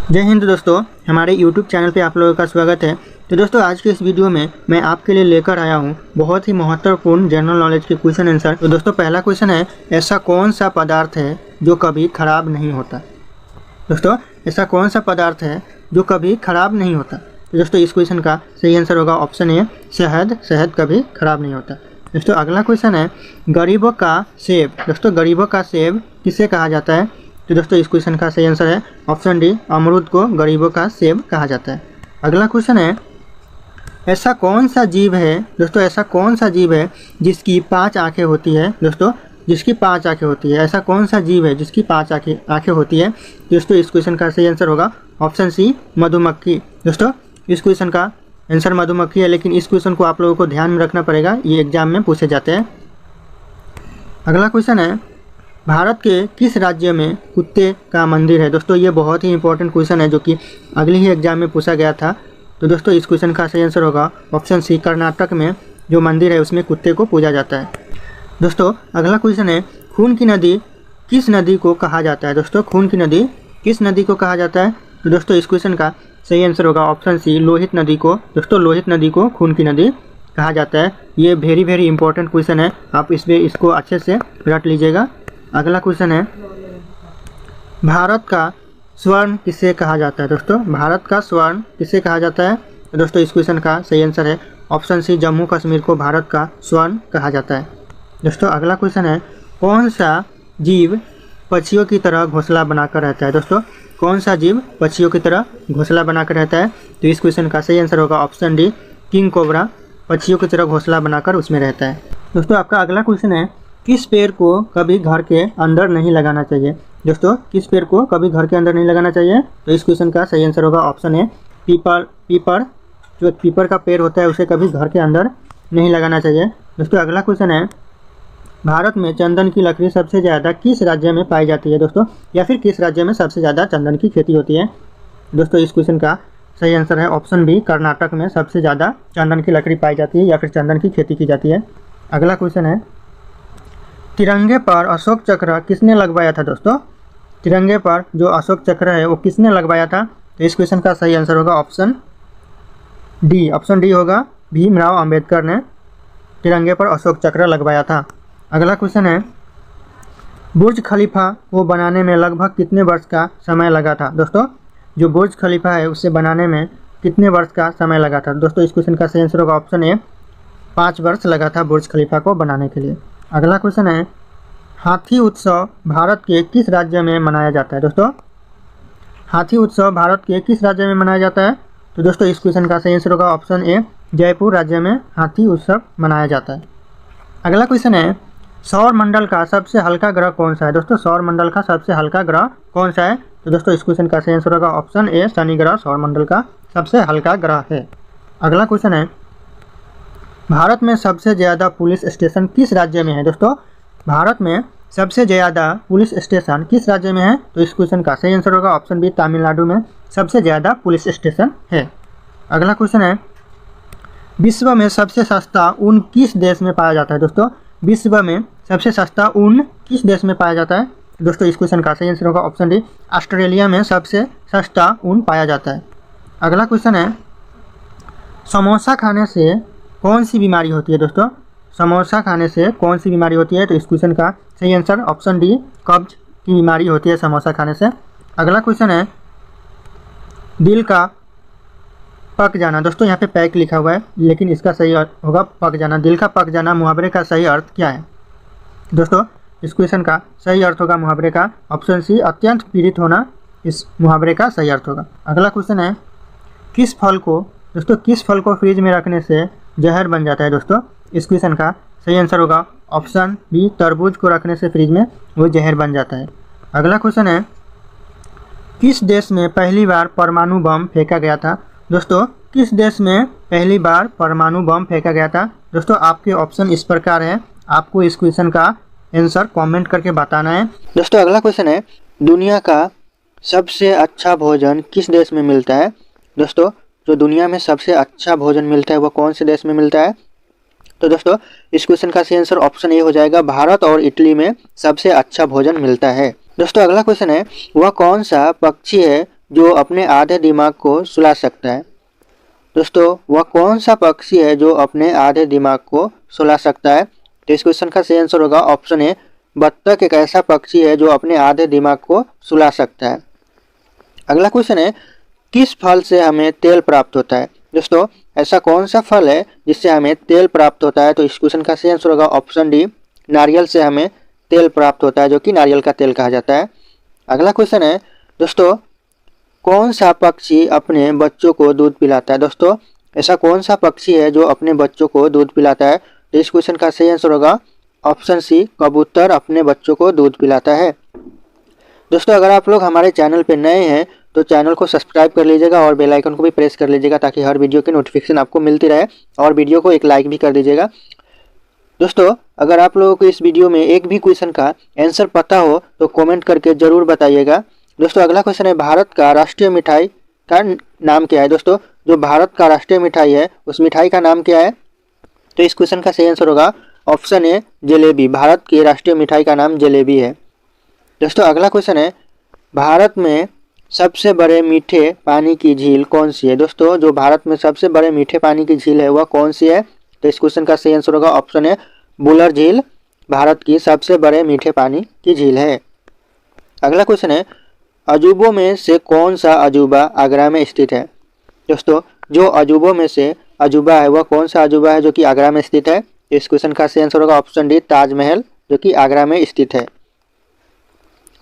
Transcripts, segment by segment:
जय हिंद दोस्तों, हमारे YouTube चैनल पे आप लोगों का स्वागत है। तो दोस्तों, आज के इस वीडियो में मैं आपके लिए लेकर आया हूँ बहुत ही महत्वपूर्ण जनरल नॉलेज के क्वेश्चन आंसर। तो दोस्तों, पहला क्वेश्चन है, ऐसा कौन सा पदार्थ है जो कभी खराब नहीं होता। दोस्तों, ऐसा कौन सा पदार्थ है जो कभी खराब नहीं होता। तो दोस्तों, इस क्वेश्चन का सही आंसर होगा ऑप्शन ए, शहद। शहद कभी खराब नहीं होता। दोस्तों, अगला क्वेश्चन है, गरीबों का सेब। दोस्तों, गरीबों का सेब किसे कहा जाता है। तो दोस्तों, इस क्वेश्चन का सही आंसर है ऑप्शन डी, अमरूद को गरीबों का सेब कहा जाता है। अगला क्वेश्चन है, ऐसा कौन सा जीव है। दोस्तों, ऐसा कौन सा जीव है जिसकी 5 आंखें होती है। दोस्तों, जिसकी 5 आंखें होती है, ऐसा कौन सा जीव है जिसकी 5 आंखें होती है। दोस्तों, इस क्वेश्चन का सही आंसर होगा ऑप्शन सी, मधुमक्खी। दोस्तों, इस क्वेश्चन का आंसर मधुमक्खी है, लेकिन इस क्वेश्चन को आप लोगों को ध्यान में रखना पड़ेगा, ये एग्जाम में पूछे जाते हैं। अगला क्वेश्चन है, भारत के किस राज्य में कुत्ते का मंदिर है। दोस्तों, ये बहुत ही इंपॉर्टेंट क्वेश्चन है जो कि अगले ही एग्जाम में पूछा गया था। तो दोस्तों, इस क्वेश्चन का सही आंसर होगा ऑप्शन सी, कर्नाटक में जो मंदिर है उसमें कुत्ते को पूजा जाता है। दोस्तों, अगला क्वेश्चन है, खून की नदी किस नदी को कहा जाता है। दोस्तों, खून की नदी किस नदी को कहा जाता है। तो दोस्तों, इस क्वेश्चन का सही आंसर होगा ऑप्शन सी, लोहित नदी को। दोस्तों, लोहित नदी को खून की नदी कहा जाता है। ये वेरी इंपॉर्टेंट क्वेश्चन है, आप इसको अच्छे से रट लीजिएगा। अगला क्वेश्चन है, भारत का स्वर्ण किसे कहा जाता है। दोस्तों, भारत का स्वर्ण किसे कहा जाता है। तो दोस्तों, इस क्वेश्चन का सही आंसर है ऑप्शन सी, जम्मू कश्मीर को भारत का स्वर्ण कहा जाता है। दोस्तों, अगला क्वेश्चन है, कौन सा जीव पक्षियों की तरह घोंसला बनाकर रहता है। दोस्तों, कौन सा जीव पक्षियों की तरह घोंसला बनाकर रहता है। तो इस क्वेश्चन का सही आंसर होगा ऑप्शन डी, किंग कोबरा पक्षियों की तरह घोंसला बनाकर उसमें रहता है। दोस्तों, आपका अगला क्वेश्चन है, किस पेड़ को कभी घर के अंदर नहीं लगाना चाहिए। दोस्तों, किस पेड़ को कभी घर के अंदर नहीं लगाना चाहिए। तो इस क्वेश्चन का सही आंसर होगा ऑप्शन ए, पीपर। जो पीपर का पेड़ होता है उसे कभी घर के अंदर नहीं लगाना चाहिए। दोस्तों, अगला क्वेश्चन है, भारत में चंदन की लकड़ी सबसे ज़्यादा किस राज्य में पाई जाती है। दोस्तों, या फिर किस राज्य में सबसे ज़्यादा चंदन की खेती होती है। दोस्तों, इस क्वेश्चन का सही आंसर है ऑप्शन बी, कर्नाटक में सबसे ज़्यादा चंदन की लकड़ी पाई जाती है या फिर चंदन की खेती की जाती है। अगला क्वेश्चन है, तिरंगे पर अशोक चक्र किसने लगवाया था। दोस्तों, तिरंगे पर जो अशोक चक्र है वो किसने लगवाया था। तो इस क्वेश्चन का सही आंसर होगा ऑप्शन डी। ऑप्शन डी होगा, भीमराव अंबेडकर ने तिरंगे पर अशोक चक्र लगवाया था। अगला क्वेश्चन है, बुर्ज खलीफा को बनाने में लगभग कितने वर्ष का समय लगा था। दोस्तों, जो बुर्ज खलीफा है उसे बनाने में कितने वर्ष का समय लगा था। दोस्तों, इस क्वेश्चन का सही आंसर होगा ऑप्शन ए, 5 वर्ष लगा था बुर्ज खलीफा को बनाने के लिए। अगला क्वेश्चन है, हाथी उत्सव भारत के किस राज्य में मनाया जाता है। दोस्तों, हाथी उत्सव भारत के किस राज्य में मनाया जाता है। तो दोस्तों, इस क्वेश्चन का सही आंसर होगा ऑप्शन ए, जयपुर राज्य में हाथी उत्सव मनाया जाता है। अगला क्वेश्चन है, सौर मंडल का सबसे हल्का ग्रह कौन सा है। दोस्तों, सौर मंडल का सबसे हल्का ग्रह कौन सा है। तो दोस्तों, इस क्वेश्चन का सही आंसर होगा ऑप्शन ए, शनि ग्रह सौर मंडल का सबसे हल्का ग्रह है। अगला क्वेश्चन है, भारत में सबसे ज़्यादा पुलिस स्टेशन किस राज्य में है। दोस्तों, भारत में सबसे ज़्यादा पुलिस स्टेशन किस राज्य में है। तो इस क्वेश्चन का सही आंसर होगा ऑप्शन बी, तमिलनाडु में सबसे ज़्यादा पुलिस स्टेशन है। अगला क्वेश्चन है, विश्व में सबसे सस्ता ऊन किस देश में पाया जाता है। दोस्तों, विश्व में सबसे सस्ता ऊन किस देश में पाया जाता है। दोस्तों, इस क्वेश्चन का सही आंसर होगा ऑप्शन डी, ऑस्ट्रेलिया में सबसे सस्ता ऊन पाया जाता है। अगला क्वेश्चन है, समोसा खाने से कौन सी बीमारी होती है। दोस्तों, समोसा खाने से कौन सी बीमारी होती है। तो इस क्वेश्चन का सही आंसर ऑप्शन डी, कब्ज की बीमारी होती है समोसा खाने से। अगला क्वेश्चन है, दिल का पक जाना। दोस्तों, यहाँ पे पैक लिखा हुआ है लेकिन इसका सही अर्थ होगा पक जाना। दिल का पक जाना मुहावरे का सही अर्थ क्या है। दोस्तों, इस क्वेश्चन का सही अर्थ होगा मुहावरे का ऑप्शन सी, अत्यंत पीड़ित होना इस मुहावरे का सही अर्थ होगा। अगला क्वेश्चन है, किस फल को फ्रिज में रखने से जहर बन जाता है। दोस्तों, इस क्वेश्चन का सही आंसर होगा ऑप्शन बी, तरबूज को रखने से फ्रिज में वो जहर बन जाता है। अगला क्वेश्चन है, किस देश में पहली बार परमाणु बम फेंका गया था। दोस्तों, किस देश में पहली बार परमाणु बम फेंका गया था। दोस्तों, आपके ऑप्शन इस प्रकार है, आपको इस क्वेश्चन का आंसर कमेंट करके बताना है। दोस्तों, अगला क्वेश्चन है, दुनिया का सबसे अच्छा भोजन किस देश में मिलता है। दोस्तों, जो दुनिया में सबसे अच्छा भोजन मिलता है वो कौन से देश में मिलता है। तो दोस्तों, इस क्वेश्चन का सही आंसर ऑप्शन ए हो जाएगा, भारत और इटली में सबसे अच्छा भोजन मिलता है। दोस्तों, अगला क्वेश्चन है, वह कौन सा पक्षी है जो अपने आधे दिमाग को सुला सकता है? दोस्तों वह कौन सा पक्षी है जो अपने आधे दिमाग को सुला सकता है? तो इस क्वेश्चन का सही आंसर होगा ऑप्शन ए, बत्तख एक ऐसा पक्षी है जो अपने आधे दिमाग को सुला सकता है। अगला क्वेश्चन है, किस फल से हमें तेल प्राप्त होता है? दोस्तों ऐसा कौन सा फल है जिससे हमें तेल प्राप्त होता है? तो इस क्वेश्चन का सही आंसर होगा ऑप्शन डी, नारियल से हमें तेल प्राप्त होता है, जो कि नारियल का तेल कहा जाता है। अगला क्वेश्चन है दोस्तों, कौन सा पक्षी अपने बच्चों को दूध पिलाता है? दोस्तों ऐसा कौन सा पक्षी है जो अपने बच्चों को दूध पिलाता है? तो इस क्वेश्चन का सही आंसर होगा ऑप्शन सी, कबूतर अपने बच्चों को दूध पिलाता है। दोस्तों अगर आप लोग हमारे चैनल पर नए हैं तो चैनल को सब्सक्राइब कर लीजिएगा और बेल आइकन को भी प्रेस कर लीजिएगा ताकि हर वीडियो की नोटिफिकेशन आपको मिलती रहे, और वीडियो को एक लाइक भी कर दीजिएगा। दोस्तों अगर आप लोगों को इस वीडियो में एक भी क्वेश्चन का आंसर पता हो तो कमेंट करके ज़रूर बताइएगा। दोस्तों अगला क्वेश्चन है, भारत का राष्ट्रीय मिठाई का नाम क्या है? दोस्तों जो भारत का राष्ट्रीय मिठाई है उस मिठाई का नाम क्या है? तो इस क्वेश्चन का सही आंसर होगा ऑप्शन ए, जलेबी। भारत की राष्ट्रीय मिठाई का नाम जलेबी है। दोस्तों अगला क्वेश्चन है, भारत में सबसे बड़े मीठे पानी की झील कौन सी है? दोस्तों जो भारत में सबसे बड़े मीठे पानी की झील है वह कौन सी है? तो इस क्वेश्चन का सही आंसर होगा ऑप्शन ए, बुलर झील भारत की सबसे बड़े मीठे पानी की झील है। अगला क्वेश्चन है, अजूबों में से कौन सा अजूबा आगरा में स्थित है? दोस्तों जो अजूबों में से अजूबा है वह कौन सा अजूबा है जो कि आगरा में स्थित है? इस क्वेश्चन का सही आंसर होगा ऑप्शन डी, ताजमहल, जो कि आगरा में स्थित है।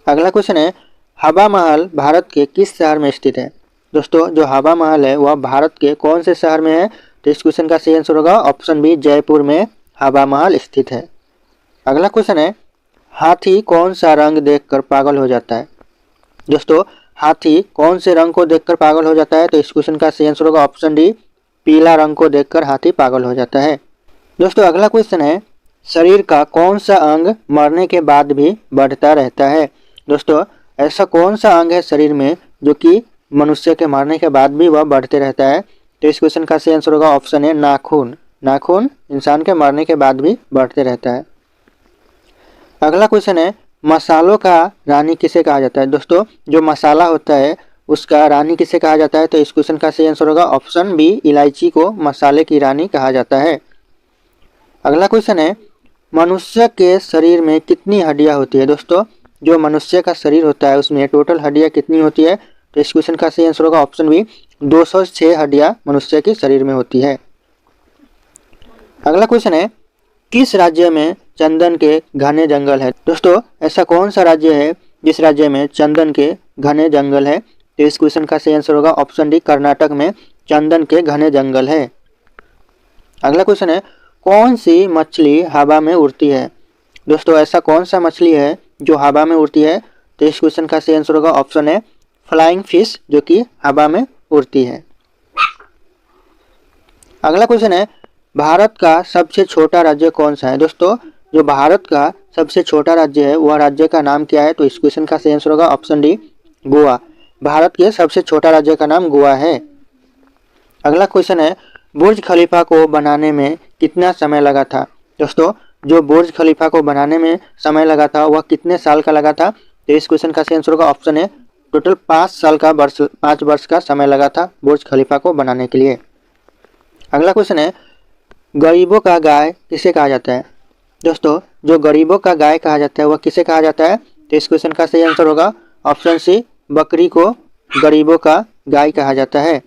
अगला क्वेश्चन है, हवा महल भारत के किस शहर में स्थित है? दोस्तों जो हवा महल है वह भारत के कौन से शहर में है? तो इस क्वेश्चन का सही आंसर होगा ऑप्शन बी, जयपुर में हवा महल स्थित है। अगला क्वेश्चन है, हाथी कौन सा रंग देखकर पागल हो जाता है? दोस्तों हाथी कौन से रंग को देखकर पागल हो जाता है? तो इस क्वेश्चन का सही आंसर होगा ऑप्शन डी, पीला रंग को देखकर हाथी पागल हो जाता है। दोस्तों अगला क्वेश्चन है, शरीर का कौन सा अंग मरने के बाद भी बढ़ता रहता है? दोस्तों ऐसा कौन सा अंग है शरीर में जो कि मनुष्य के मरने के बाद भी वह बढ़ते रहता है? तो इस क्वेश्चन का सही आंसर होगा ऑप्शन ए, नाखून। नाखून इंसान के मरने के बाद भी बढ़ते रहता है। अगला क्वेश्चन है, मसालों का रानी किसे कहा जाता है? दोस्तों जो मसाला होता है उसका रानी किसे कहा जाता है? तो इस क्वेश्चन का सही आंसर होगा ऑप्शन बी, इलायची को मसाले की रानी कहा जाता है। अगला क्वेश्चन है, मनुष्य के शरीर में कितनी हड्डियां होती है? दोस्तों जो मनुष्य का शरीर होता है उसमें टोटल हड्डियां कितनी होती है? तो इस क्वेश्चन का सही आंसर होगा ऑप्शन बी, 206 हड्डियां मनुष्य के शरीर में होती है। अगला क्वेश्चन है, किस राज्य में चंदन के घने जंगल है? दोस्तों ऐसा कौन सा राज्य है जिस राज्य में चंदन के घने जंगल है? तो इस क्वेश्चन का सही आंसर होगा ऑप्शन डी, कर्नाटक में चंदन के घने जंगल है। अगला क्वेश्चन है, कौन सी मछली हवा में उड़ती है? दोस्तों ऐसा कौन सा मछली है जो हवा में उड़ती है? तो इस क्वेश्चन का सही आंसर होगा ऑप्शन ए, फ्लाइंग फिश, जो कि हवा में उड़ती है। अगला क्वेश्चन है, भारत का सबसे छोटा राज्य कौन सा है? दोस्तों जो भारत का सबसे छोटा राज्य है वह राज्य का नाम क्या है? तो इस क्वेश्चन का सही आंसर होगा ऑप्शन डी, गोवा। भारत के सबसे छोटा राज्य का नाम गोवा है। अगला क्वेश्चन है, बुर्ज खलीफा को बनाने में कितना समय लगा था? दोस्तों जो बुर्ज खलीफा को बनाने में समय लगा था वह कितने साल का लगा था? तो इस क्वेश्चन का सही आंसर होगा ऑप्शन ए, टोटल 5 वर्ष का समय लगा था बुर्ज खलीफा को बनाने के लिए। अगला क्वेश्चन है, गरीबों का गाय किसे कहा जाता है? दोस्तों जो गरीबों का गाय कहा जाता है वह किसे कहा जाता है? तो इस क्वेश्चन का सही आंसर होगा ऑप्शन सी, बकरी को गरीबों का गाय कहा जाता है।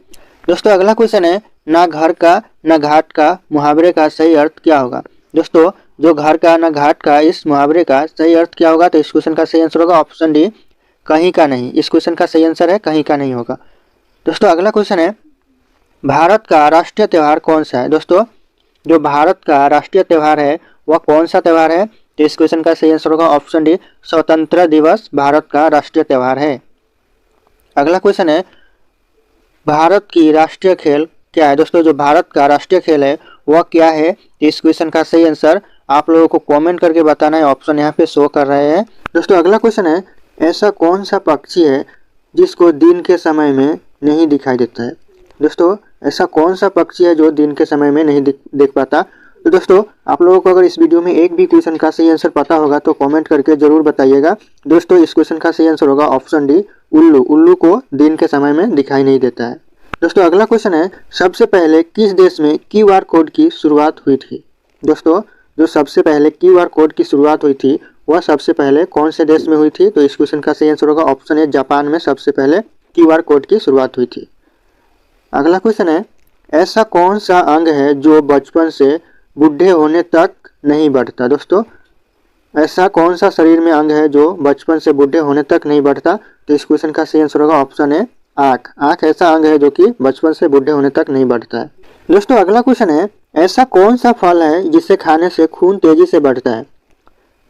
दोस्तों अगला क्वेश्चन है, ना घर का ना घाट का मुहावरे का सही अर्थ क्या होगा? दोस्तों जो घर का ना घाट का, इस मुहावरे का सही अर्थ क्या होगा? तो इस क्वेश्चन का सही आंसर होगा ऑप्शन डी, कहीं का नहीं। इस क्वेश्चन का सही आंसर है कहीं का नहीं होगा। दोस्तों अगला क्वेश्चन है, भारत का राष्ट्रीय त्यौहार कौन सा है? दोस्तों जो भारत का राष्ट्रीय त्यौहार है वह कौन सा त्यौहार है? तो इस क्वेश्चन का सही आंसर होगा ऑप्शन डी, स्वतंत्रता दिवस भारत का राष्ट्रीय त्यौहार है। अगला क्वेश्चन है, भारत की राष्ट्रीय खेल क्या है? दोस्तों जो भारत का राष्ट्रीय खेल है वह क्या है? इस क्वेश्चन का सही आंसर आप लोगों को कमेंट करके बताना है। ऑप्शन यहाँ पे शो कर रहे हैं। दोस्तों अगला क्वेश्चन है, ऐसा कौन सा पक्षी है जिसको दिन के समय में नहीं दिखाई देता है? दोस्तों ऐसा कौन सा पक्षी है जो दिन के समय में नहीं देख पाता? तो दोस्तों आप लोगों को अगर इस वीडियो में एक भी क्वेश्चन का सही आंसर पता होगा तो कमेंट करके जरूर बताइएगा। दोस्तों इस क्वेश्चन का सही आंसर होगा ऑप्शन डी, उल्लू, उल्लू को दिन के समय में दिखाई नहीं देता है। दोस्तों अगला क्वेश्चन है, सबसे पहले किस देश में क्यूआर कोड की शुरुआत हुई थी? दोस्तों जो सबसे पहले क्यूआर कोड की शुरुआत हुई थी वह सबसे पहले कौन से देश में हुई थी? तो इस क्वेश्चन का सही आंसर होगा ऑप्शन ए, जापान में सबसे पहले क्यूआर कोड की शुरुआत हुई थी। अगला क्वेश्चन है, ऐसा कौन सा अंग है जो बचपन से बूढ़े होने तक नहीं बढ़ता? दोस्तों ऐसा कौन सा शरीर में अंग है जो बचपन से बूढ़े होने तक नहीं बढ़ता? तो इस क्वेश्चन का सही आंसर होगा ऑप्शन ए, आँख। आँख ऐसा अंग है जो कि बचपन से बूढ़े होने तक नहीं बढ़ता है। दोस्तों अगला क्वेश्चन है, ऐसा कौन सा फल है जिसे खाने से खून तेजी से बढ़ता है?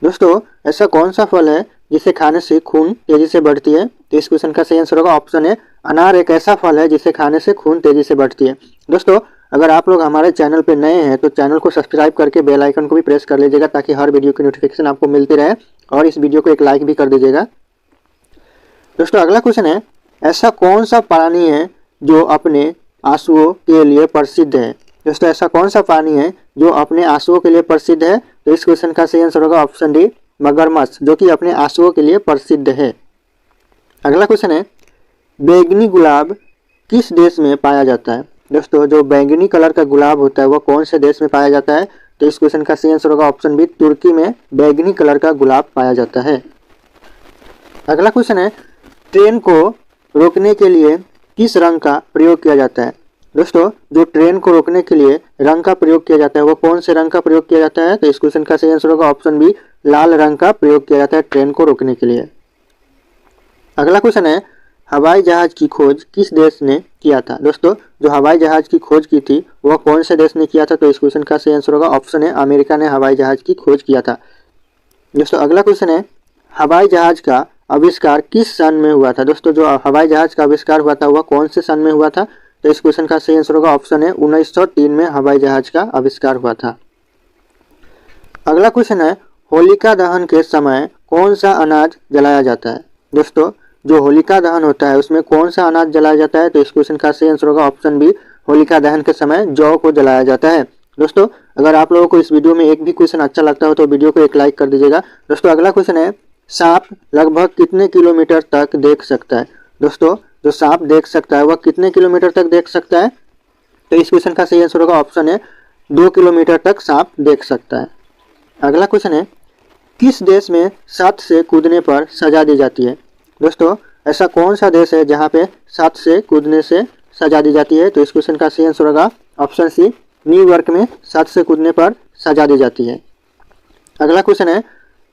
दोस्तों ऐसा कौन सा फल है जिसे खाने से खून तेजी से बढ़ती है? तो इस क्वेश्चन का सही आंसर होगा ऑप्शन ए, अनार एक ऐसा फल है जिसे खाने से खून तेजी से बढ़ती है। दोस्तों अगर आप लोग हमारे चैनल पर नए हैं तो चैनल को सब्सक्राइब करके बेल आइकन को भी प्रेस कर लीजिएगा ताकि हर वीडियो की नोटिफिकेशन आपको मिलती रहे, और इस वीडियो को एक लाइक भी कर दीजिएगा। दोस्तों अगला क्वेश्चन है, ऐसा कौन सा प्राणी है जो अपने आंसुओं के लिए प्रसिद्ध है? दोस्तों ऐसा कौन सा प्राणी है जो अपने आंसुओं के लिए प्रसिद्ध है? तो इस क्वेश्चन का सही आंसर होगा ऑप्शन डी, मगरमच्छ, जो कि अपने आंसुओं के लिए प्रसिद्ध है। अगला क्वेश्चन है, बैंगनी गुलाब किस देश में पाया जाता है? दोस्तों जो बैंगनी कलर का गुलाब होता है वह कौन से देश में पाया जाता है? तो इस क्वेश्चन का सही आंसर होगा ऑप्शन बी, तुर्की में बैंगनी कलर का गुलाब पाया जाता है। अगला क्वेश्चन है, ट्रेन को रोकने के लिए किस रंग का प्रयोग किया जाता है? दोस्तों जो ट्रेन को रोकने के लिए रंग का प्रयोग किया जाता है वह कौन से रंग का प्रयोग किया जाता है? तो इस क्वेश्चन का सही आंसर होगा ऑप्शन बी, लाल रंग का प्रयोग किया जाता है ट्रेन को रोकने के लिए। अगला क्वेश्चन है, हवाई जहाज की खोज किस देश ने किया था? दोस्तों जो हवाई जहाज की खोज की थी वह कौन से देश ने किया था? तो इस क्वेश्चन का सही आंसर होगा ऑप्शन है, अमेरिका ने हवाई जहाज की खोज किया था। दोस्तों अगला क्वेश्चन है, हवाई जहाज का आविष्कार किस सन में हुआ था? दोस्तों जो हवाई जहाज का आविष्कार हुआ था वह कौन से सन में हुआ था? तो इस क्वेश्चन का सही आंसर होगा ऑप्शन है, 1903 में हवाई जहाज का आविष्कार हुआ था। अगला क्वेश्चन है, होलिका दहन के समय कौन सा अनाज जलाया जाता है? दोस्तों जो होलिका दहन होता है उसमें कौन सा अनाज जलाया जाता है? तो इस क्वेश्चन का सही आंसर होगा ऑप्शन बी, होलिका दहन के समय जौ को जलाया जाता है। दोस्तों अगर आप लोगों को इस वीडियो में एक भी क्वेश्चन अच्छा लगता हो तो वीडियो को एक लाइक कर दीजिएगा। दोस्तों अगला क्वेश्चन है, सांप लगभग कितने किलोमीटर तक देख सकता है? दोस्तों जो सांप देख सकता है वह कितने किलोमीटर तक देख सकता है? तो इस क्वेश्चन का सही आंसर होगा ऑप्शन है, 2 किलोमीटर तक सांप देख सकता है। अगला क्वेश्चन है, किस देश में छत से कूदने पर सजा दी जाती है? दोस्तों ऐसा कौन सा देश है जहाँ पे छत से कूदने से सजा दी जाती है? तो इस क्वेश्चन का सही आंसर होगा ऑप्शन सी, न्यूयॉर्क में छत से कूदने पर सजा दी जाती है। अगला क्वेश्चन है,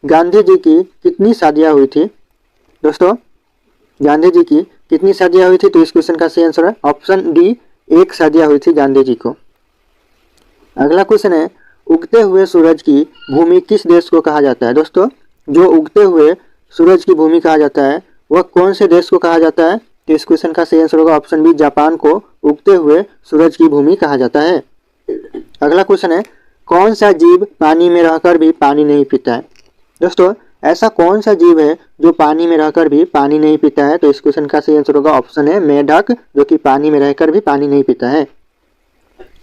गांधी जी की कितनी शादियाँ हुई थी? दोस्तों गांधी जी की कितनी शादियाँ हुई थी? तो इस क्वेश्चन का सही आंसर है ऑप्शन डी, 1 शादियाँ हुई थी गांधी जी को। अगला क्वेश्चन है, उगते हुए सूरज की भूमि किस देश को कहा जाता है? दोस्तों जो उगते हुए सूरज की भूमि कहा जाता है वह कौन से देश को कहा जाता है? तो इस क्वेश्चन का सही आंसर होगा ऑप्शन बी, जापान को उगते हुए सूरज की भूमि कहा जाता है। अगला क्वेश्चन है, कौन सा जीव पानी में रहकर भी पानी नहीं पीता है? दोस्तों ऐसा कौन सा जीव है जो पानी में रहकर भी पानी नहीं पीता है? तो इस क्वेश्चन का सही आंसर होगा ऑप्शन है, मेढक, जो कि पानी में रहकर भी पानी नहीं पीता है।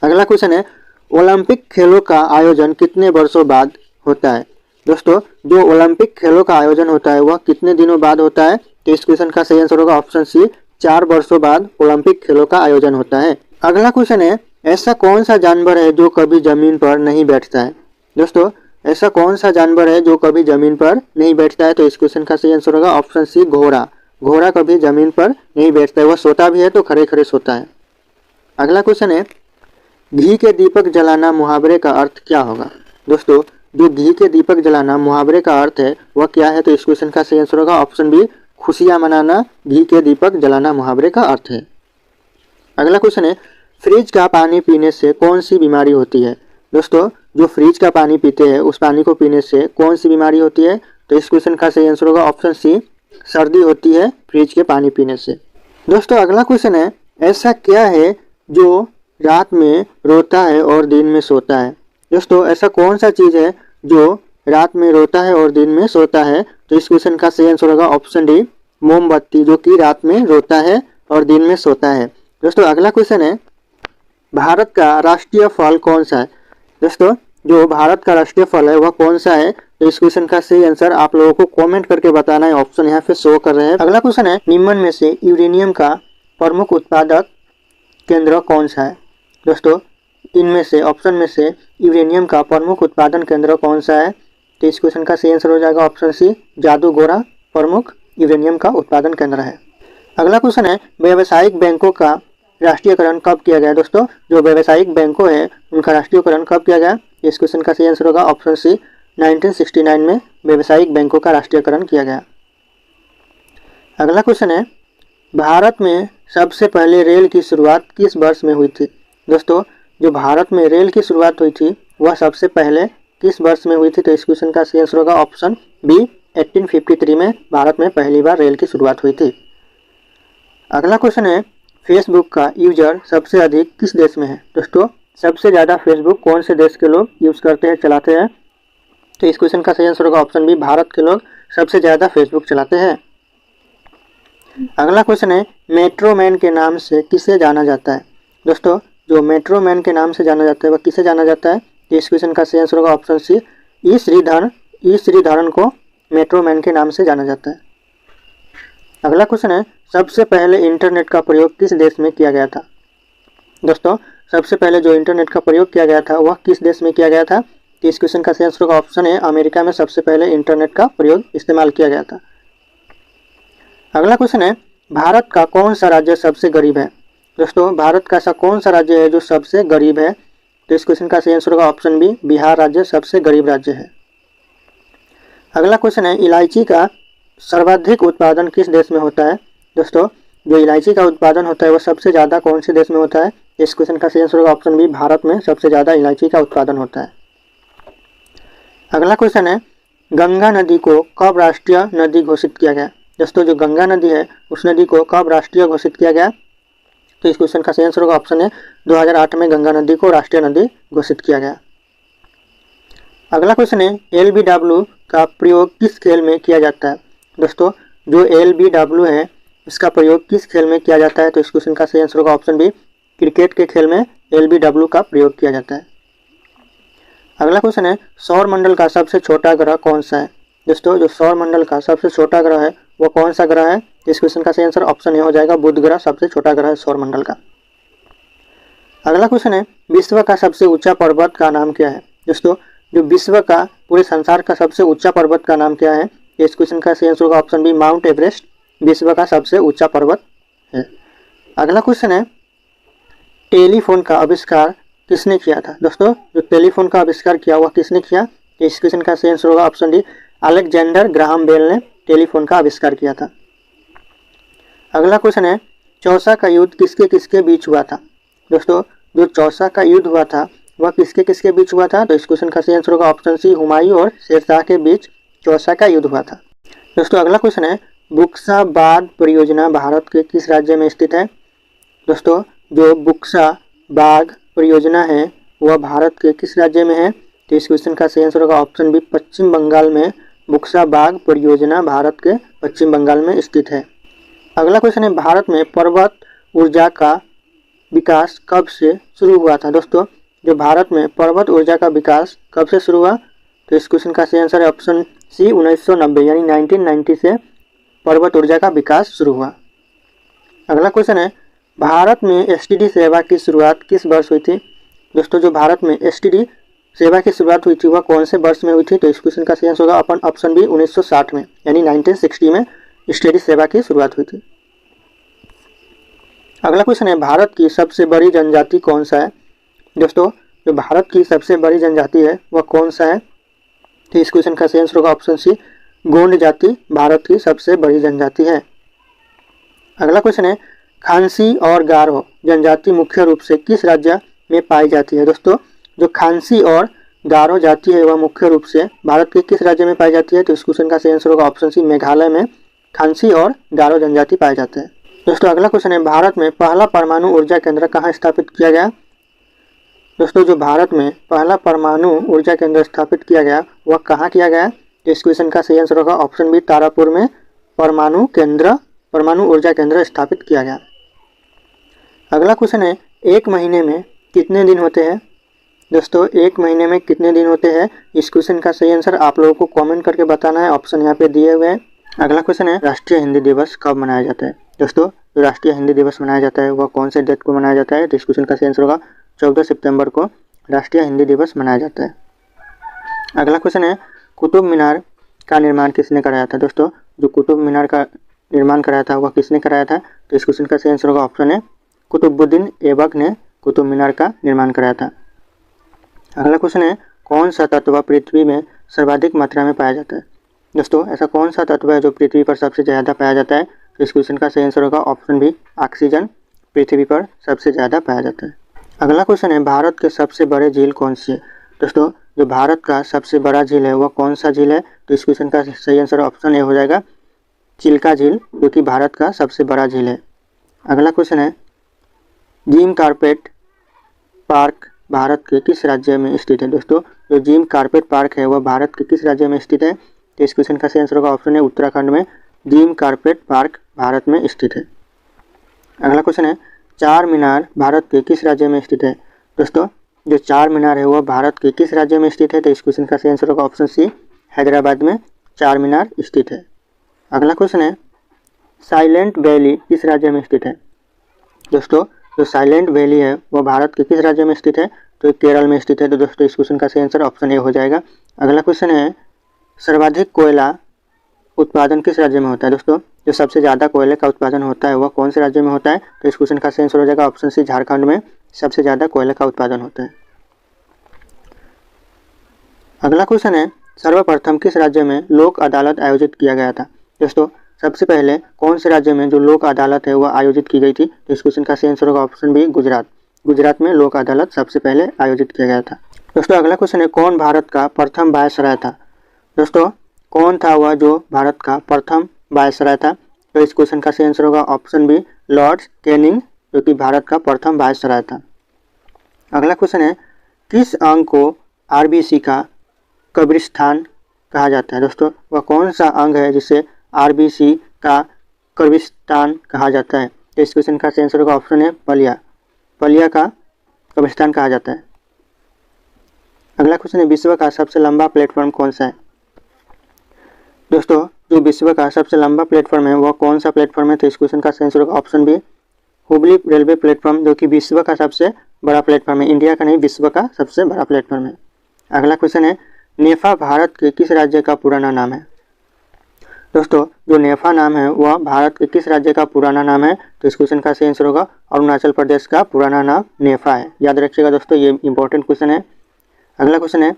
अगला क्वेश्चन है, ओलंपिक खेलों का आयोजन कितने वर्षों बाद होता है? दोस्तों जो ओलंपिक खेलों का आयोजन होता है वह कितने दिनों बाद होता है? तो इस क्वेश्चन का सही आंसर होगा ऑप्शन सी, 4 वर्षों बाद ओलंपिक खेलों का आयोजन होता है। अगला क्वेश्चन है, ऐसा कौन सा जानवर है जो कभी जमीन पर नहीं बैठता है? दोस्तों ऐसा कौन सा जानवर है जो कभी जमीन पर नहीं बैठता है? तो इस क्वेश्चन का सही आंसर होगा ऑप्शन सी, घोड़ा। घोड़ा कभी जमीन पर नहीं बैठता है, वह सोता भी है तो खड़े खड़े सोता है। अगला क्वेश्चन है, घी के दीपक जलाना मुहावरे का अर्थ क्या होगा? दोस्तों जो घी के दीपक जलाना मुहावरे का अर्थ है वह क्या है? तो इस क्वेश्चन का सही आंसर होगा ऑप्शन बी, खुशियां मनाना घी के दीपक जलाना मुहावरे का अर्थ है। अगला क्वेश्चन है, फ्रिज का पानी पीने से कौन सी बीमारी होती है? दोस्तों जो फ्रिज का पानी पीते हैं उस पानी को पीने से कौन सी बीमारी होती है? तो इस क्वेश्चन का सही आंसर होगा ऑप्शन सी, सर्दी होती है फ्रिज के पानी पीने से। दोस्तों अगला क्वेश्चन है, ऐसा क्या है जो रात में रोता है और दिन में सोता है? दोस्तों ऐसा कौन सा चीज़ है जो रात में रोता है और दिन में सोता है? तो इस क्वेश्चन का सही आंसर होगा ऑप्शन डी, मोमबत्ती, जो कि रात में रोता है और दिन में सोता है। दोस्तों अगला क्वेश्चन है, भारत का राष्ट्रीय फल कौन सा है? दोस्तों जो भारत का राष्ट्रीय फल है वह कौन सा है? तो इस क्वेश्चन का सही आंसर आप लोगों को कमेंट करके बताना है। ऑप्शन यहाँ पे शो कर रहे हैं। अगला क्वेश्चन है, निम्न में से यूरेनियम का प्रमुख उत्पादक केंद्र कौन सा है? दोस्तों इनमें से ऑप्शन में से यूरेनियम का प्रमुख उत्पादन केंद्र कौन सा है? तो इस क्वेश्चन का सही आंसर हो जाएगा ऑप्शन सी, जादूगोरा प्रमुख यूरेनियम का उत्पादन केंद्र है। अगला क्वेश्चन है, व्यावसायिक बैंकों का राष्ट्रीयकरण कब किया गया? दोस्तों जो व्यावसायिक बैंकों है उनका राष्ट्रीयकरण कब किया गया? इस क्वेश्चन का सही आंसर होगा ऑप्शन सी, 1969 में व्यावसायिक बैंकों का राष्ट्रीयकरण किया गया। अगला क्वेश्चन है, भारत में सबसे पहले रेल की शुरुआत किस वर्ष में हुई थी? दोस्तों जो भारत में रेल की शुरुआत हुई थी वह सबसे पहले किस वर्ष में हुई थी? तो इस क्वेश्चन का सही आंसर होगा ऑप्शन बी, 1853 में भारत में पहली बार रेल की शुरुआत हुई थी। अगला क्वेश्चन है, फेसबुक का यूजर सबसे अधिक किस देश में है? दोस्तों सबसे ज़्यादा फेसबुक कौन से देश के लोग यूज़ करते हैं, चलाते हैं? तो इस क्वेश्चन का सही आंसर होगा ऑप्शन बी, भारत के लोग सबसे ज़्यादा फेसबुक चलाते हैं। अगला क्वेश्चन है, मेट्रो मैन के नाम से किसे जाना जाता है? दोस्तों जो मेट्रो मैन के नाम से जाना जाता है वह किसे जाना जाता है? तो इस क्वेश्चन का सही आंसर होगा ऑप्शन सी, ई श्रीधरन को मेट्रो मैन के नाम से जाना जाता है। अगला क्वेश्चन है, सबसे पहले इंटरनेट का प्रयोग किस देश में किया गया था? दोस्तों सबसे पहले जो इंटरनेट का प्रयोग किया गया था वह किस देश में किया गया था? तो इस क्वेश्चन का सही आंसर होगा ऑप्शन है, अमेरिका में सबसे पहले इंटरनेट का प्रयोग इस्तेमाल किया गया था। अगला क्वेश्चन है, भारत का कौन सा राज्य सबसे गरीब है? दोस्तों भारत का ऐसा कौन सा राज्य है जो सबसे गरीब है? तो इस क्वेश्चन का सही आंसर होगा ऑप्शन बी, बिहार राज्य सबसे गरीब राज्य है। अगला क्वेश्चन है, इलायची का सर्वाधिक उत्पादन किस देश में होता है? दोस्तों जो इलायची का उत्पादन होता है वह सबसे ज़्यादा कौन से देश में होता है? इस क्वेश्चन का सही आंसर होगा ऑप्शन बी, भारत में सबसे ज़्यादा इलायची का उत्पादन होता है। अगला क्वेश्चन है, गंगा नदी को कब राष्ट्रीय नदी घोषित किया गया? दोस्तों जो गंगा नदी है उस नदी को कब राष्ट्रीय घोषित किया गया? तो इस क्वेश्चन का सही आंसर होगा ऑप्शन है, 2008 में गंगा नदी को राष्ट्रीय नदी घोषित किया गया। अगला क्वेश्चन है, LBW का प्रयोग किस खेल में किया जाता है? दोस्तों जो LBW है इसका प्रयोग किस खेल में किया जाता है? तो इस क्वेश्चन का सही आंसर होगा ऑप्शन बी, क्रिकेट के खेल में LBW का प्रयोग किया जाता है। अगला क्वेश्चन है, सौर मंडल का सबसे छोटा ग्रह कौन सा है? दोस्तों जो सौर मंडल का सबसे छोटा ग्रह है वो कौन सा ग्रह है? इस क्वेश्चन का सही आंसर ऑप्शन ए हो जाएगा, बुध ग्रह सबसे छोटा ग्रह है सौर मंडल का। अगला क्वेश्चन है, विश्व का सबसे ऊंचा पर्वत का नाम क्या है? दोस्तों जो विश्व का पूरे संसार का सबसे ऊंचा पर्वत का नाम क्या है? इस क्वेश्चन का सही आंसर होगा ऑप्शन बी, माउंट एवरेस्ट विश्व का सबसे ऊंचा पर्वत है। अगला क्वेश्चन है, टेलीफोन का आविष्कार किसने किया था? दोस्तों जो टेलीफोन का आविष्कार किया हुआ किसने किया? इस क्वेश्चन का सही आंसर होगा option D, Alexander Graham Bell ने टेलीफोन का आविष्कार किया था। अगला क्वेश्चन है, चौसा का युद्ध किसके किसके बीच हुआ था? दोस्तों जो चौसा का युद्ध हुआ था वह किसके किसके बीच हुआ था? तो इस क्वेश्चन का सही आंसर होगा ऑप्शन सी, हुमायूं और शेरशाह के बीच चौसा का युद्ध हुआ था। दोस्तों अगला क्वेश्चन है, बुक्सा बाग परियोजना भारत के किस राज्य में स्थित है? दोस्तों जो बुक्सा बाग परियोजना है वह भारत के किस राज्य में है? तो इस क्वेश्चन का सही आंसर होगा ऑप्शन बी, पश्चिम बंगाल में बुक्सा बाग परियोजना भारत के पश्चिम बंगाल में स्थित है। अगला क्वेश्चन है, भारत में पर्वत ऊर्जा का विकास कब से शुरू हुआ था? दोस्तों जो भारत में पर्वत ऊर्जा का विकास कब से शुरू हुआ? तो इस क्वेश्चन का सही आंसर है ऑप्शन सी, 1990 यानी 1990 से पर्वत ऊर्जा का विकास शुरू हुआ। अगला क्वेश्चन है, भारत में STD सेवा की शुरुआत किस वर्ष हुई थी? दोस्तों जो भारत में STD सेवा की शुरुआत हुई थी वह कौन से वर्ष में हुई थी? तो इस क्वेश्चन का सही आंसर होगा ऑप्शन बी, 1960 में यानी 1960 में STD सेवा की शुरुआत हुई थी। अगला क्वेश्चन है, भारत की सबसे बड़ी जनजाति कौन सा है? दोस्तों जो भारत की सबसे बड़ी जनजाति है वह कौन सा है? तो इस क्वेश्चन का सही आंसर होगा ऑप्शन सी, गोंड जाति भारत की सबसे बड़ी जनजाति है। अगला क्वेश्चन है, खांसी और गारो जनजाति मुख्य रूप से किस राज्य में पाई जाती है? दोस्तों जो खांसी और गारो जाति है वह मुख्य रूप से भारत के किस राज्य में पाई जाती है? तो इस क्वेश्चन का सही आंसर होगा ऑप्शन सी, मेघालय में खांसी और गारो जनजाति पाए जाते हैं। दोस्तों अगला क्वेश्चन है, भारत में पहला परमाणु ऊर्जा केंद्र कहाँ स्थापित किया गया? दोस्तों जो भारत में पहला परमाणु ऊर्जा केंद्र स्थापित किया गया वह कहाँ किया गया? तो इस क्वेश्चन का सही आंसर होगा ऑप्शन बी, तारापुर में परमाणु ऊर्जा केंद्र स्थापित किया गया। अगला क्वेश्चन है, एक महीने में कितने दिन होते हैं? दोस्तों एक महीने में कितने दिन होते हैं? इस क्वेश्चन का सही आंसर आप लोगों को कमेंट करके बताना है। ऑप्शन यहाँ पे दिए हुए हैं। अगला क्वेश्चन है राष्ट्रीय हिंदी दिवस कब मनाया जाता है? दोस्तों जो राष्ट्रीय हिंदी दिवस मनाया जाता है वह कौन से डेट को मनाया जाता है? तो इस क्वेश्चन का सही आंसर होगा 14 सितंबर को राष्ट्रीय हिंदी दिवस मनाया जाता है। अगला क्वेश्चन है कुतुब मीनार का निर्माण किसने कराया था? दोस्तों जो कुतुब मीनार का निर्माण कराया था वह किसने कराया था? तो इस क्वेश्चन का सही आंसर होगा ऑप्शन है कुतुबुद्दीन ऐबक ने कुतुब मीनार का निर्माण कराया था। अगला क्वेश्चन है कौन सा तत्व पृथ्वी में सर्वाधिक मात्रा में पाया जाता है? दोस्तों ऐसा कौन सा तत्व है जो पृथ्वी पर सबसे ज़्यादा पाया जाता है? तो इस क्वेश्चन का सही आंसर होगा ऑप्शन बी ऑक्सीजन पृथ्वी पर सबसे ज़्यादा पाया जाता है। अगला क्वेश्चन है भारत के सबसे बड़े झील कौन सी है? दोस्तों जो भारत का सबसे बड़ा झील है वह कौन सा झील है? तो इस क्वेश्चन का सही आंसर ऑप्शन ए हो जाएगा चिल्का झील, जो कि भारत का सबसे बड़ा झील है। अगला क्वेश्चन है जिम कॉर्बेट पार्क भारत के किस राज्य में स्थित है? दोस्तों जो जिम कॉर्बेट पार्क है वह भारत के किस राज्य में स्थित है? तो इस क्वेश्चन का सही आंसर होगा ऑप्शन है उत्तराखंड में जिम कॉर्बेट पार्क भारत में स्थित है। अगला क्वेश्चन है चार मीनार भारत के किस राज्य में स्थित है? दोस्तों जो चार मीनार है वह भारत के किस राज्य में स्थित है? तो इस क्वेश्चन का सही आंसर होगा ऑप्शन सी हैदराबाद में चार मीनार स्थित है। अगला क्वेश्चन है साइलेंट वैली किस राज्य में स्थित है? दोस्तों जो साइलेंट वैली है वह भारत के किस राज्य में स्थित है? तो केरल में स्थित है। तो दोस्तों इस क्वेश्चन का सही आंसर ऑप्शन ए हो जाएगा। अगला क्वेश्चन है सर्वाधिक कोयला उत्पादन किस राज्य में होता है? दोस्तों जो सबसे ज़्यादा कोयले का उत्पादन होता है वह कौन से राज्य में होता है? तो इस क्वेश्चन का सही आंसर हो जाएगा ऑप्शन सी झारखंड में सबसे ज़्यादा कोयले का उत्पादन होता है। अगला क्वेश्चन है सर्वप्रथम किस राज्य में लोक अदालत आयोजित किया गया था? दोस्तों सबसे पहले कौन से राज्य में जो लोक अदालत है वह आयोजित की गई थी? तो इस क्वेश्चन का सही आंसर होगा ऑप्शन बी गुजरात। गुजरात में लोक अदालत सबसे पहले आयोजित किया गया था। दोस्तों अगला क्वेश्चन है कौन भारत का प्रथम वायसराय था? दोस्तों कौन था वह जो भारत का प्रथम वायसराय था? तो इस क्वेश्चन का सही आंसर होगा ऑप्शन बी लॉर्ड कैनिंग, जो कि भारत का प्रथम वायसराय था। अगला क्वेश्चन है किस अंग को आरबीसी का कब्रिस्तान कहा जाता है? दोस्तों वह कौन सा अंग है जिसे आरबीसी का कब्रिस्तान कहा जाता है? तो इस क्वेश्चन का सही आंसर होगा ऑप्शन है पलिया। पलिया का कब्रिस्तान कहा जाता है। अगला क्वेश्चन है विश्व का सबसे लंबा प्लेटफॉर्म कौन सा है? दोस्तों जो विश्व का सबसे लंबा प्लेटफॉर्म है वह कौन सा प्लेटफॉर्म है? तो इस क्वेश्चन का सही आंसर होगा option B Hubli railway platform, जो कि विश्व का सबसे बड़ा प्लेटफॉर्म है। इंडिया का नहीं, विश्व का सबसे बड़ा प्लेटफॉर्म है। अगला क्वेश्चन है नेफा भारत के किस राज्य का पुराना नाम है? दोस्तों जो नेफा नाम है वह भारत के किस राज्य का पुराना नाम है? तो इस क्वेश्चन का सही आंसर होगा अरुणाचल प्रदेश का पुराना नाम नेफा है। याद रखिएगा दोस्तों, ये इंपॉर्टेंट क्वेश्चन है। अगला क्वेश्चन है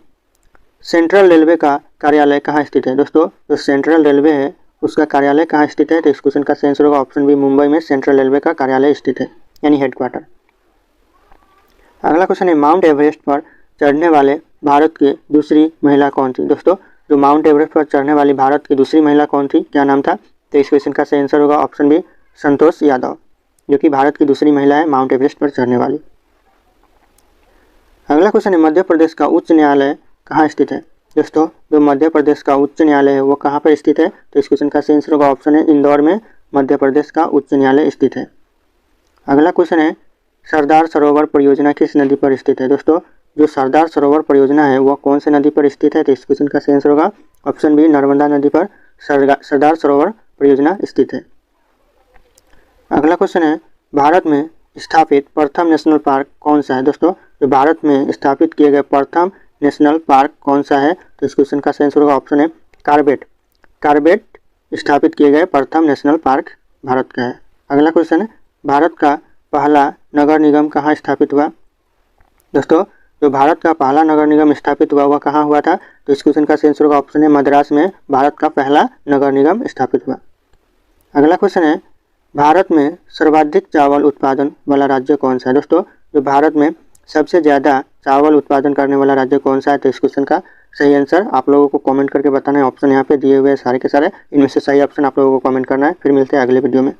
सेंट्रल रेलवे का कार्यालय कहाँ स्थित है? दोस्तों जो सेंट्रल रेलवे है उसका कार्यालय कहाँ स्थित है? तो इस क्वेश्चन का सही आंसर होगा ऑप्शन बी मुंबई में सेंट्रल रेलवे का कार्यालय स्थित है, यानी हेडक्वार्टर। अगला क्वेश्चन है माउंट एवरेस्ट पर चढ़ने वाले भारत की दूसरी महिला कौन थी? दोस्तों जो माउंट एवरेस्ट पर चढ़ने वाली भारत की दूसरी महिला कौन थी, क्या नाम था? तो इस क्वेश्चन का सही आंसर होगा ऑप्शन बी संतोष यादव, जो कि भारत की दूसरी महिला है माउंट एवरेस्ट पर चढ़ने वाली। अगला क्वेश्चन है मध्य प्रदेश का उच्च न्यायालय कहाँ स्थित है? दोस्तों जो मध्य प्रदेश का उच्च न्यायालय है वो कहाँ पर स्थित है? तो इस क्वेश्चन का सही आंसर होगा ऑप्शन है इंदौर में मध्य प्रदेश का उच्च न्यायालय स्थित है। अगला क्वेश्चन है सरदार सरोवर परियोजना किस नदी पर स्थित है? दोस्तों जो सरदार सरोवर परियोजना है वह कौन से नदी पर स्थित है? तो इस क्वेश्चन का सही आंसर होगा ऑप्शन बी नर्मदा नदी पर सरदार सरोवर परियोजना स्थित है। अगला क्वेश्चन है भारत में स्थापित प्रथम नेशनल पार्क कौन सा है? दोस्तों जो भारत में स्थापित किए गए प्रथम नेशनल पार्क कौन सा है? तो इस क्वेश्चन का सही आंसर होगा ऑप्शन है कार्बेट। कार्बेट स्थापित किए गए प्रथम नेशनल पार्क भारत का है। अगला क्वेश्चन है भारत का पहला नगर निगम कहाँ स्थापित हुआ? दोस्तों जो भारत का पहला नगर निगम स्थापित हुआ वह कहाँ हुआ था? तो इस क्वेश्चन का सही आंसर होगा ऑप्शन है मद्रास में भारत का पहला नगर निगम स्थापित हुआ। अगला क्वेश्चन है भारत में सर्वाधिक चावल उत्पादन वाला राज्य कौन सा है? दोस्तों जो भारत में सबसे ज़्यादा चावल उत्पादन करने वाला राज्य कौन सा है? तो इस क्वेश्चन का सही आंसर आप लोगों को कमेंट करके बताना है। ऑप्शन यहाँ पे दिए हुए सारे के सारे, इनमें से सही ऑप्शन आप लोगों को कमेंट करना है। फिर मिलते हैं अगले वीडियो में।